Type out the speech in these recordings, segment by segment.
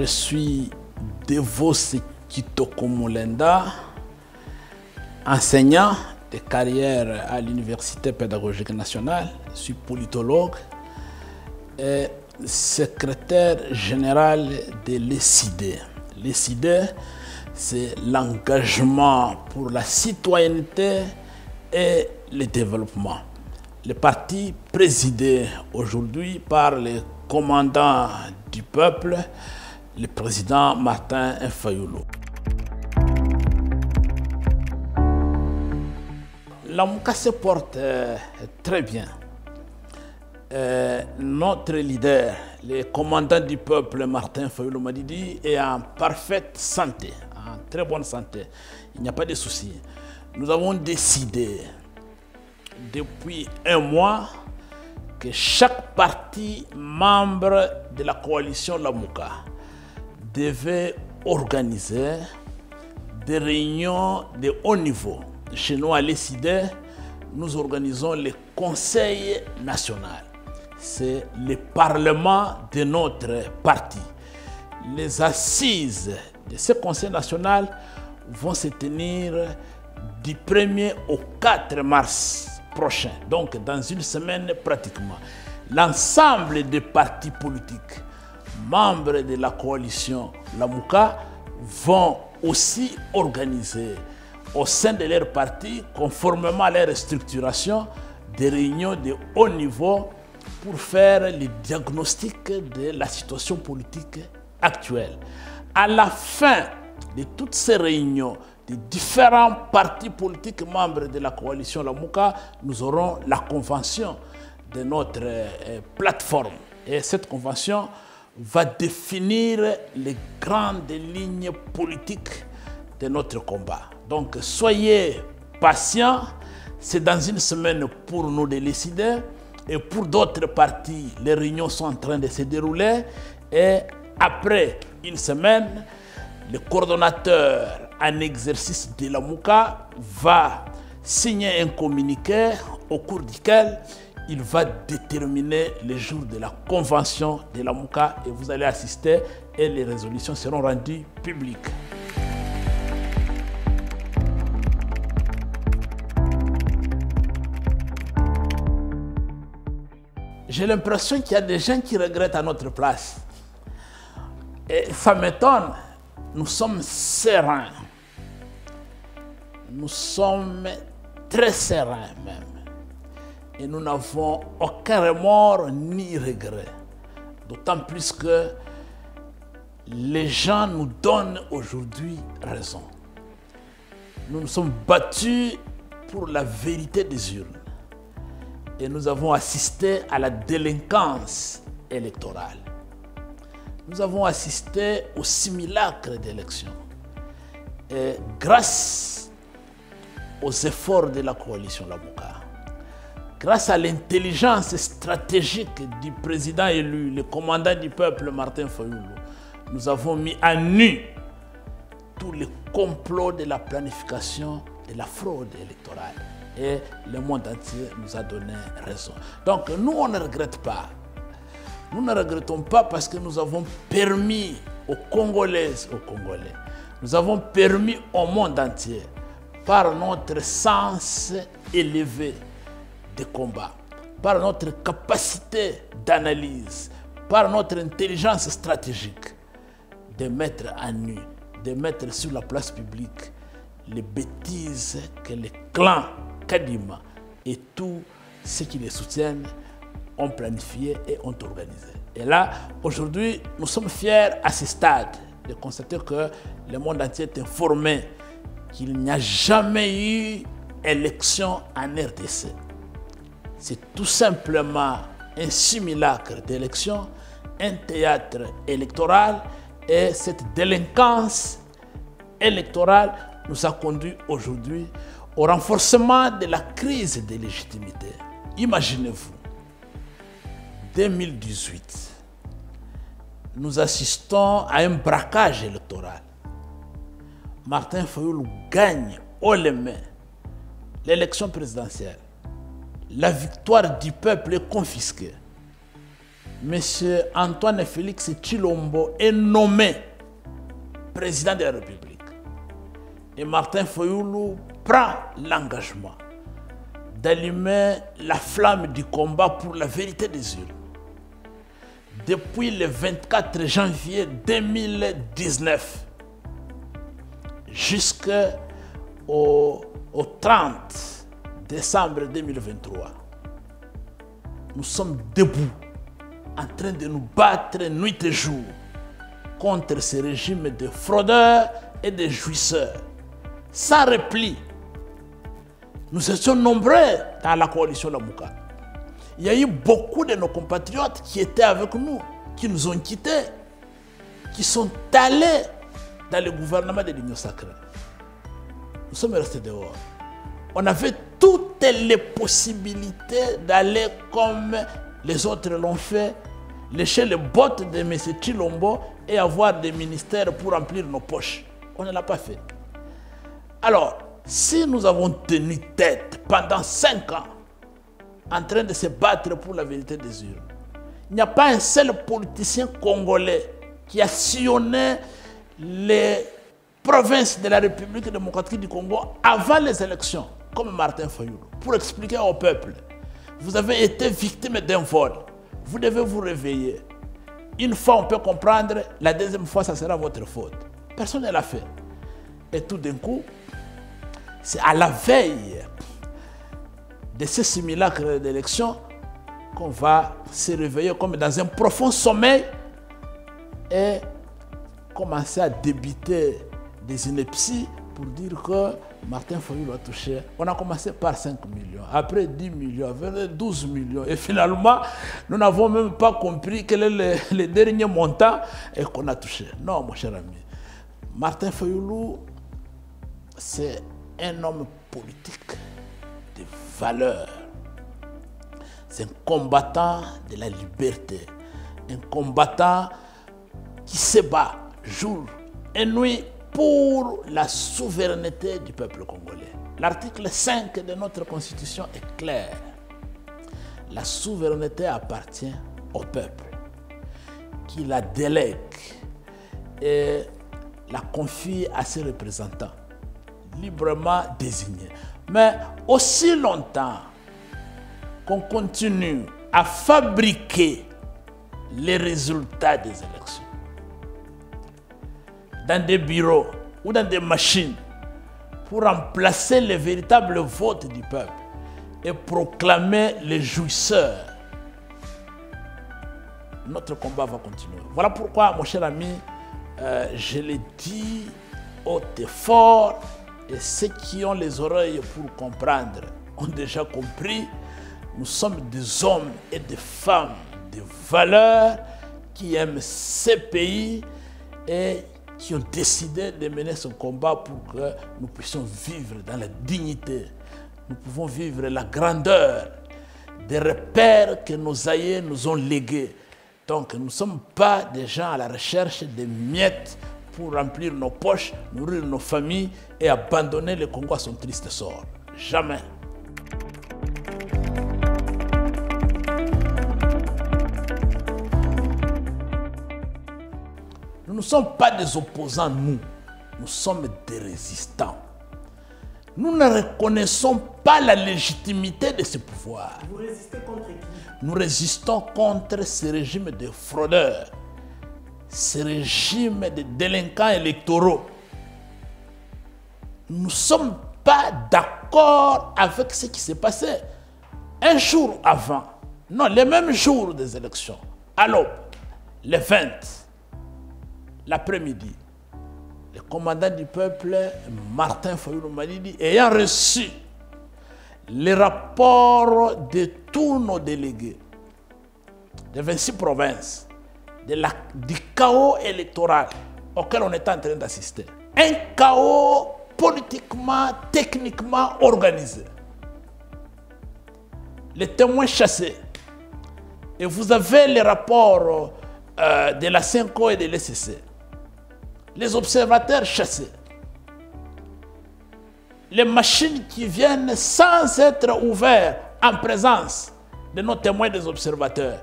Je suis Devos Kitoko Mulenda, enseignant de carrière à l'Université pédagogique nationale. Je suis politologue et secrétaire général de l'ESIDE. L'ESIDE, c'est l'engagement pour la citoyenneté et le développement. Le parti présidé aujourd'hui par le commandant du peuple, le président Martin Fayulu. La Mouka se porte très bien. Notre leader, le commandant du peuple Martin Fayulu Madidi, est en parfaite santé, en très bonne santé. Il n'y a pas de souci. Nous avons décidé depuis un mois que chaque parti membre de la coalition Lamouka devait organiser des réunions de haut niveau. Chez nous à l'ESIDE, nous organisons le Conseil national. C'est le parlement de notre parti. Les assises de ce Conseil national vont se tenir du 1er au 4 mars prochain, donc dans une semaine pratiquement. L'ensemble des partis politiques membres de la coalition Lamouka vont aussi organiser au sein de leur parti, conformément à leur structuration, des réunions de haut niveau pour faire le diagnostic de la situation politique actuelle. À la fin de toutes ces réunions, des différents partis politiques membres de la coalition Lamouka, nous aurons la convention de notre plateforme. Et cette convention va définir les grandes lignes politiques de notre combat. Donc soyez patients, c'est dans une semaine pour nous de décider. Et pour d'autres partis, les réunions sont en train de se dérouler. Et après une semaine, le coordonnateur en exercice de la Mouka va signer un communiqué au cours duquel il va déterminer le jour de la convention de la Mouka et vous allez assister et les résolutions seront rendues publiques. J'ai l'impression qu'il y a des gens qui regrettent à notre place. Et ça m'étonne. Nous sommes sereins. Nous sommes très sereins même. Et nous n'avons aucun remords ni regret. D'autant plus que les gens nous donnent aujourd'hui raison. Nous nous sommes battus pour la vérité des urnes. Et nous avons assisté à la délinquance électorale. Nous avons assisté au simulacre d'élection. Et grâce aux efforts de la coalition Lamouka, grâce à l'intelligence stratégique du président élu, le commandant du peuple Martin Fayulu, nous avons mis à nu tous les complots de la planification de la fraude électorale. Et le monde entier nous a donné raison. Donc nous, on ne regrette pas. Nous ne regrettons pas parce que nous avons permis aux Congolaises, aux Congolais, nous avons permis au monde entier, par notre sens élevé de combat, par notre capacité d'analyse, par notre intelligence stratégique, de mettre à nu, de mettre sur la place publique les bêtises que les clans Kadima et tous ceux qui les soutiennent ont planifié et ont organisé. Et là, aujourd'hui, nous sommes fiers à ce stade de constater que le monde entier est informé qu'il n'y a jamais eu élection en RDC. C'est tout simplement un simulacre d'élection, un théâtre électoral, et cette délinquance électorale nous a conduit aujourd'hui au renforcement de la crise de légitimité. Imaginez-vous, 2018, nous assistons à un braquage électoral. Martin Fayulu gagne haut les mains l'élection présidentielle. La victoire du peuple est confisquée. M. Antoine Félix Tshilombo est nommé président de la République. Et Martin Fayulu prend l'engagement d'allumer la flamme du combat pour la vérité des urnes. Depuis le 24 janvier 2019 jusqu'au 30 décembre 2023, nous sommes debout, en train de nous battre nuit et jour contre ce régime de fraudeurs et de jouisseurs, sans repli. Nous étions nombreux dans la coalition Lamuka. Il y a eu beaucoup de nos compatriotes qui étaient avec nous, qui nous ont quittés, qui sont allés dans le gouvernement de l'Union sacrée. Nous sommes restés dehors. On avait toutes les possibilités d'aller comme les autres l'ont fait, lécher les bottes de M. Tshilombo et avoir des ministères pour remplir nos poches. On ne l'a pas fait. Alors, si nous avons tenu tête pendant 5 ans en train de se battre pour la vérité des urnes, il n'y a pas un seul politicien congolais qui a sillonné les provinces de la République démocratique du Congo avant les élections, comme Martin Fayulu, pour expliquer au peuple: vous avez été victime d'un vol, vous devez vous réveiller. Une fois on peut comprendre, la deuxième fois ça sera votre faute. Personne ne l'a fait. Et tout d'un coup, c'est à la veille de ce simulacre d'élection qu'on va se réveiller comme dans un profond sommeil et commencer à débiter des inepties pour dire que Martin Fayulu a touché. On a commencé par 5 millions, après 10 millions, 12 millions. Et finalement, nous n'avons même pas compris quel est le dernier montant et qu'on a touché. Non, mon cher ami. Martin Fayulu, c'est un homme politique de valeur. C'est un combattant de la liberté. Un combattant qui se bat jour et nuit pour la souveraineté du peuple congolais. L'article 5 de notre Constitution est clair. La souveraineté appartient au peuple, qui la délègue et la confie à ses représentants, librement désignés. Mais aussi longtemps qu'on continue à fabriquer les résultats des élections dans des bureaux ou dans des machines pour remplacer le véritable vote du peuple et proclamer les jouisseurs, notre combat va continuer. Voilà pourquoi, mon cher ami, je le dis haut et fort, et ceux qui ont les oreilles pour comprendre ont déjà compris. Nous sommes des hommes et des femmes de valeur qui aiment ce pays et qui ont décidé de mener ce combat pour que nous puissions vivre dans la dignité. Nous pouvons vivre la grandeur des repères que nos aïeux nous ont légués. Donc nous ne sommes pas des gens à la recherche de miettes pour remplir nos poches, nourrir nos familles et abandonner le Congo à son triste sort. Jamais. Nous ne sommes pas des opposants, nous sommes des résistants. Nous ne reconnaissons pas la légitimité de ce pouvoir. Vous résistez contre qui? Nous résistons contre ce régime de fraudeurs, ce régime de délinquants électoraux. Nous ne sommes pas d'accord avec ce qui s'est passé un jour avant, non, le même jour des élections, à l'aube, le 20, l'après-midi. Le commandant du peuple, Martin Fayulu Madidi, ayant reçu les rapports de tous nos délégués de 26 provinces, du chaos électoral auquel on est en train d'assister. Un chaos politiquement, techniquement organisé. Les témoins chassés. Et vous avez les rapports de la CENCO et de l'ECC. Les observateurs chassés. Les machines qui viennent sans être ouvertes en présence de nos témoins des observateurs.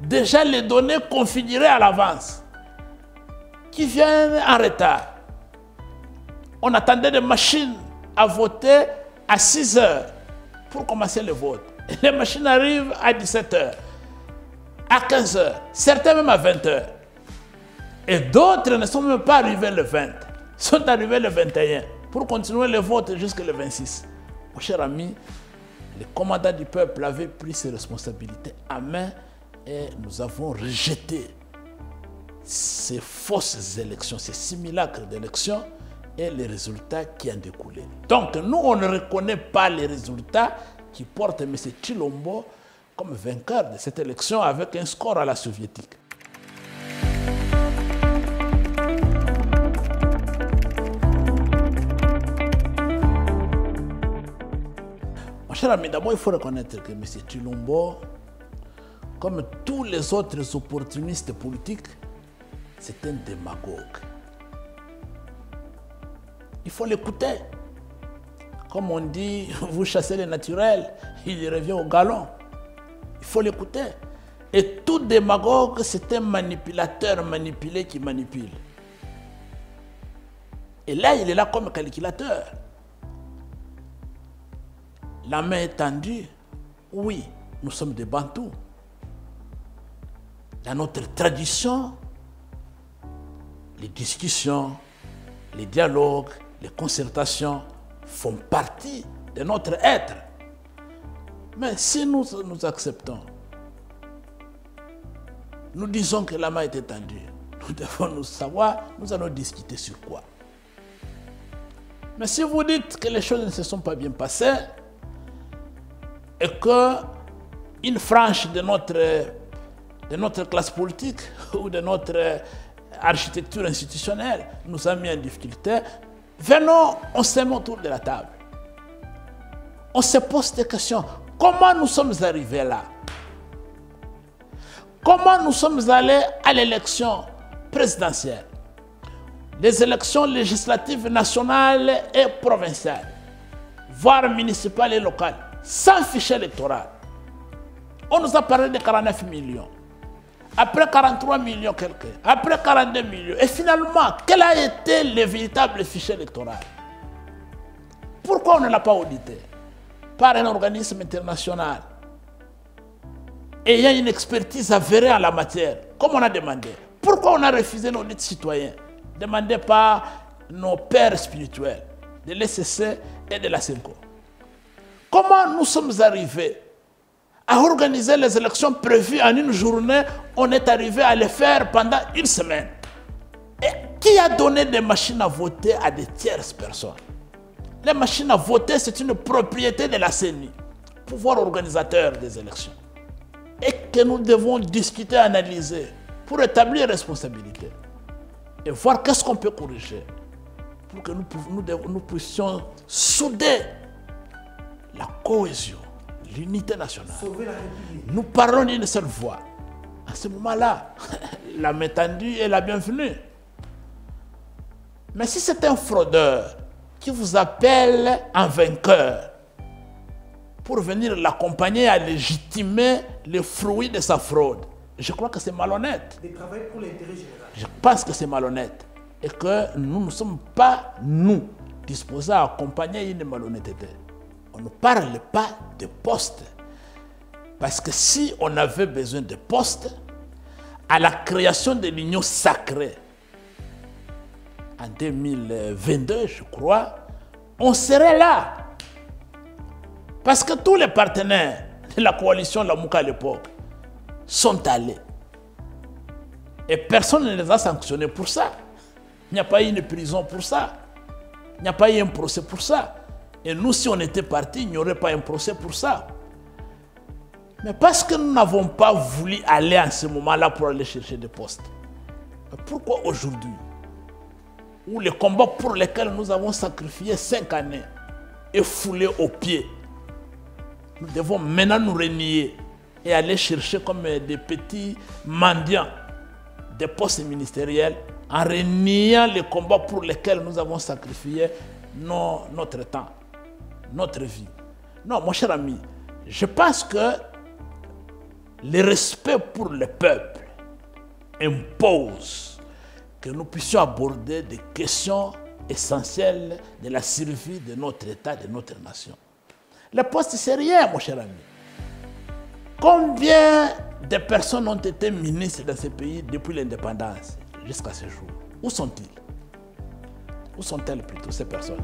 déjà les données configurées à l'avance, qui viennent en retard. On attendait des machines à voter à 6 heures pour commencer le vote. Et les machines arrivent à 17 heures, à 15 heures, certains même à 20 heures. Et d'autres ne sont même pas arrivés le 20, sont arrivés le 21 pour continuer le vote jusqu'au 26. Mon cher ami, le commandant du peuple avait pris ses responsabilités en main et nous avons rejeté ces fausses élections, ces simulacres d'élections et les résultats qui en découlaient. Donc nous, on ne reconnaît pas les résultats qui portent M. Tshilombo comme vainqueur de cette élection avec un score à la soviétique. Mon cher ami, d'abord il faut reconnaître que M. Tshilombo, comme tous les autres opportunistes politiques, c'est un démagogue. Il faut l'écouter. Comme on dit, vous chassez le naturel, il revient au galon. Il faut l'écouter. Et tout démagogue, c'est un manipulateur manipulé qui manipule. Et là, il est là comme calculateur. La main est tendue. Oui, nous sommes des Bantous. Dans notre tradition, les discussions, les dialogues, les concertations font partie de notre être. Mais si nous acceptons, nous disons que la main est étendue, nous devons nous savoir, nous allons discuter sur quoi. Mais si vous dites que les choses ne se sont pas bien passées et qu'une frange de notre classe politique ou de notre architecture institutionnelle nous a mis en difficulté, venons, on se met autour de la table. On se pose des questions. Comment nous sommes arrivés là? Comment nous sommes allés à l'élection présidentielle, les élections législatives nationales et provinciales, voire municipales et locales, sans fichier électoral? On nous a parlé de 49 millions. Après 43 millions quelques, après 42 millions. Et finalement, quel a été le véritable fichier électoral? Pourquoi on ne l'a pas audité par un organisme international ayant une expertise avérée en la matière, comme on a demandé? Pourquoi on a refusé l'audit citoyen demandé par nos pères spirituels de l'ECC et de la CENCO? Comment nous sommes arrivés à organiser les élections prévues en une journée? On est arrivé à les faire pendant une semaine. Et qui a donné des machines à voter à des tierces personnes? Les machines à voter, c'est une propriété de la CENI, pouvoir organisateur des élections. Et que nous devons discuter, analyser, pour établir les responsabilités. Et voir qu'est-ce qu'on peut corriger, pour que nous puissions souder la cohésion, l'unité nationale. Sauver la République. Nous parlons d'une seule voix. À ce moment-là, la main tendue est la bienvenue. Mais si c'est un fraudeur qui vous appelle un vainqueur pour venir l'accompagner à légitimer les fruits de sa fraude, je crois que c'est malhonnête. De travailler pour l'intérêt général. Je pense que c'est malhonnête. Et que nous ne sommes pas, nous, disposés à accompagner une malhonnêteté. On ne parle pas de postes. Parce que si on avait besoin de postes, à la création de l'Union sacrée, en 2022, je crois, on serait là. Parce que tous les partenaires de la coalition Lamuka à l'époque sont allés. Et personne ne les a sanctionnés pour ça. Il n'y a pas eu une prison pour ça. Il n'y a pas eu un procès pour ça. Et nous, si on était partis, il n'y aurait pas un procès pour ça. Mais parce que nous n'avons pas voulu aller en ce moment-là pour aller chercher des postes. Mais pourquoi aujourd'hui, où les combats pour lesquels nous avons sacrifié 5 années et foulé aux pieds, nous devons maintenant nous renier et aller chercher comme des petits mendiants des postes ministériels en reniant les combats pour lesquels nous avons sacrifié notre temps, notre vie. Non, mon cher ami, je pense que le respect pour le peuple impose que nous puissions aborder des questions essentielles de la survie de notre État, de notre nation. Le poste, c'est rien, mon cher ami. Combien de personnes ont été ministres dans ce pays depuis l'indépendance jusqu'à ce jour? Où sont-ils? Où sont-elles plutôt, ces personnes?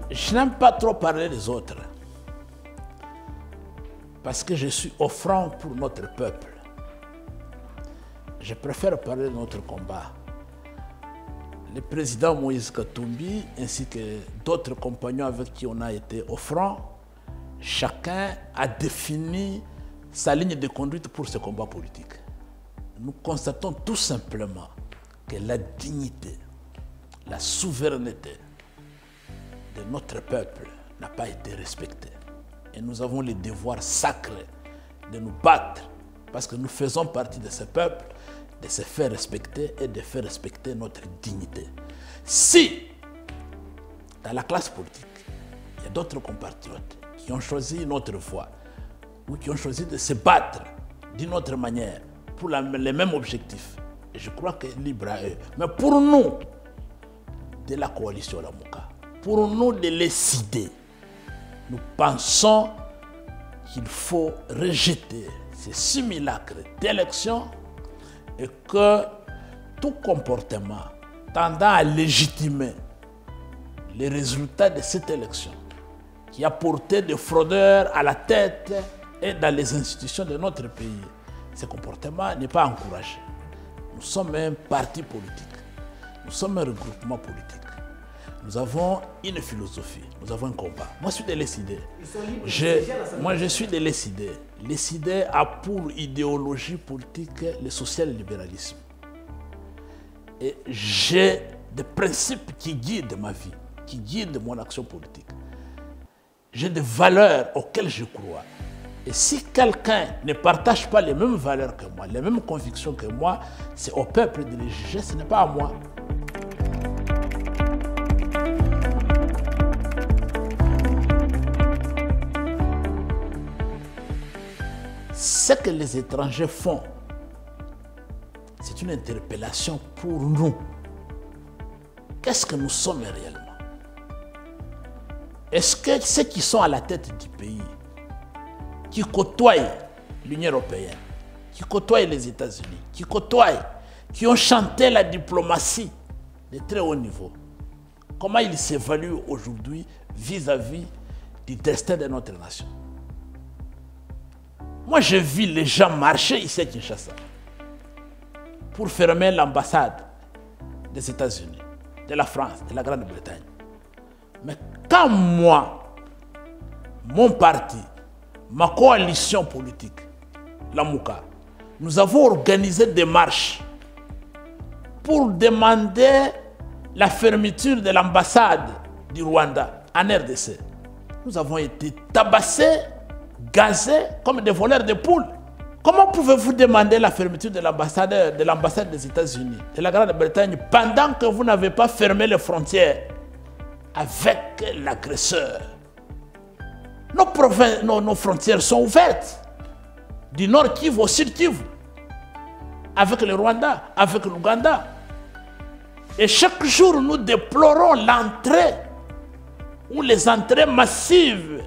Je n'aime pas trop parler des autres parce que je suis offrant pour notre peuple. Je préfère parler de notre combat. Le président Moïse Katumbi ainsi que d'autres compagnons avec qui on a été offrant, chacun a défini sa ligne de conduite pour ce combat politique. Nous constatons tout simplement que la dignité, la souveraineté de notre peuple n'a pas été respectée. Et nous avons le devoir sacré de nous battre parce que nous faisons partie de ce peuple, de se faire respecter et de faire respecter notre dignité. Si, dans la classe politique, il y a d'autres compatriotes qui ont choisi une autre voie ou qui ont choisi de se battre d'une autre manière pour les mêmes objectifs, et je crois que libre à eux. Mais pour nous, de la coalition Lamuka, pour nous de décider, nous pensons qu'il faut rejeter ces simulacres d'élection et que tout comportement tendant à légitimer les résultats de cette élection qui a porté des fraudeurs à la tête et dans les institutions de notre pays, ce comportement n'est pas encouragé. Nous sommes un parti politique, nous sommes un regroupement politique. Nous avons une philosophie, nous avons un combat. Moi, je suis de l'ESID. Je suis de l'ESID. L'ESID a pour idéologie politique le social-libéralisme. Et j'ai des principes qui guident ma vie, qui guident mon action politique. J'ai des valeurs auxquelles je crois. Et si quelqu'un ne partage pas les mêmes valeurs que moi, les mêmes convictions que moi, c'est au peuple de les juger, ce n'est pas à moi. Ce que les étrangers font, c'est une interpellation pour nous. Qu'est-ce que nous sommes réellement? Est-ce que ceux qui sont à la tête du pays, qui côtoient l'Union européenne, qui côtoient les États-Unis, qui ont chanté la diplomatie de très haut niveau, comment ils s'évaluent aujourd'hui vis-à-vis du destin de notre nation? Moi, je vis les gens marcher ici à Kinshasa pour fermer l'ambassade des États-Unis, de la France, de la Grande-Bretagne. Mais quand moi, mon parti, ma coalition politique, Lamuka, nous avons organisé des marches pour demander la fermeture de l'ambassade du Rwanda en RDC, nous avons été tabassés, gazés comme des voleurs de poules. Comment pouvez-vous demander la fermeture de l'ambassade des États-Unis, de la Grande-Bretagne, pendant que vous n'avez pas fermé les frontières avec l'agresseur? Nos frontières sont ouvertes, du nord Kivu au sud Kivu, avec le Rwanda, avec l'Ouganda. Et chaque jour, nous déplorons l'entrée ou les entrées massives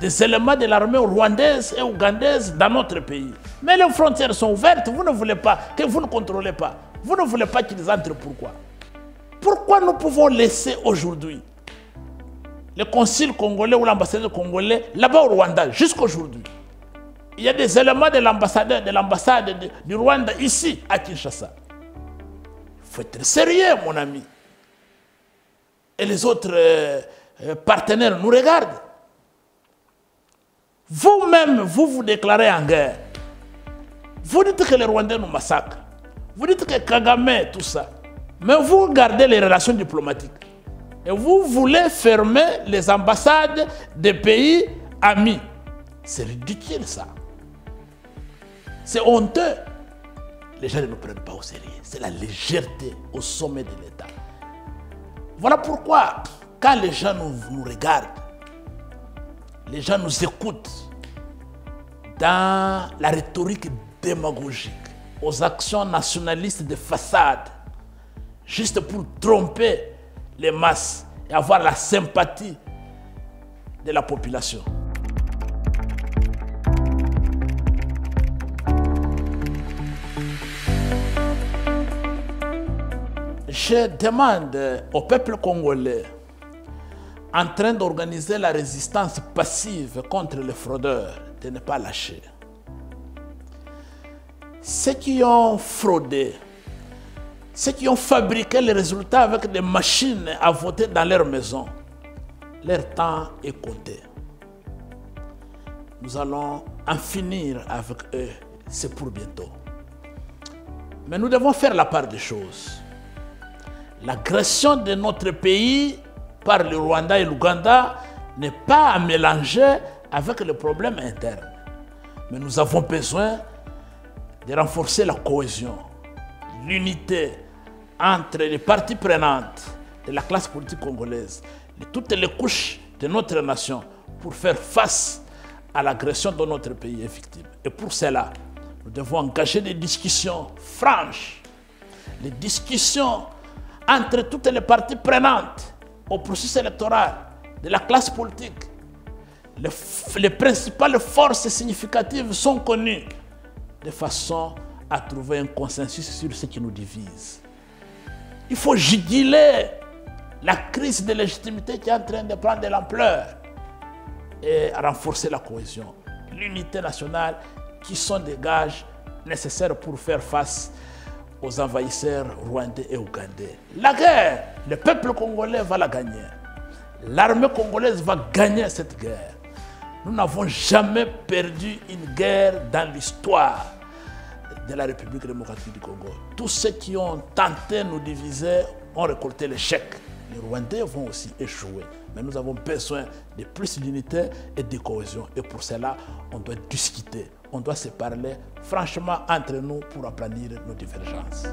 des éléments de l'armée rwandaise et ougandaise dans notre pays. Mais les frontières sont ouvertes, vous ne voulez pas, que vous ne contrôlez pas. Vous ne voulez pas qu'ils entrent, pourquoi? Pourquoi nous pouvons laisser aujourd'hui le consul congolais ou l'ambassadeur congolais là-bas au Rwanda, jusqu'aujourd'hui? Il y a des éléments de l'ambassade du Rwanda ici, à Kinshasa. Il faut être sérieux, mon ami. Et les autres partenaires nous regardent. Vous-même, vous déclarez en guerre. Vous dites que les Rwandais nous massacrent. Vous dites que Kagame, tout ça. Mais vous gardez les relations diplomatiques. Et vous voulez fermer les ambassades des pays amis. C'est ridicule, ça. C'est honteux. Les gens ne nous prennent pas au sérieux. C'est la légèreté au sommet de l'État. Voilà pourquoi, quand les gens nous regardent, les gens nous écoutent dans la rhétorique démagogique, aux actions nationalistes de façade, juste pour tromper les masses et avoir la sympathie de la population. Je demande au peuple congolais en train d'organiser la résistance passive contre les fraudeurs de ne pas lâcher. Ceux qui ont fraudé, ceux qui ont fabriqué les résultats avec des machines à voter dans leur maison, leur temps est compté. Nous allons en finir avec eux, c'est pour bientôt. Mais nous devons faire la part des choses. L'agression de notre pays par le Rwanda et l'Ouganda n'est pas à mélanger avec les problèmes internes. Mais nous avons besoin de renforcer la cohésion, l'unité entre les parties prenantes de la classe politique congolaise, de toutes les couches de notre nation pour faire face à l'agression dont notre pays est victime. Et pour cela, nous devons engager des discussions franches, des discussions entre toutes les parties prenantes au processus électoral de la classe politique. Les principales forces significatives sont connues de façon à trouver un consensus sur ce qui nous divise. Il faut juguler la crise de légitimité qui est en train de prendre de l'ampleur et renforcer la cohésion, l'unité nationale qui sont des gages nécessaires pour faire face aux envahisseurs rwandais et ougandais. La guerre, le peuple congolais va la gagner. L'armée congolaise va gagner cette guerre. Nous n'avons jamais perdu une guerre dans l'histoire de la République démocratique du Congo. Tous ceux qui ont tenté de nous diviser ont récolté l'échec. Les Rwandais vont aussi échouer. Mais nous avons besoin de plus d'unité et de cohésion. Et pour cela, on doit discuter. On doit se parler franchement entre nous pour aplanir nos divergences.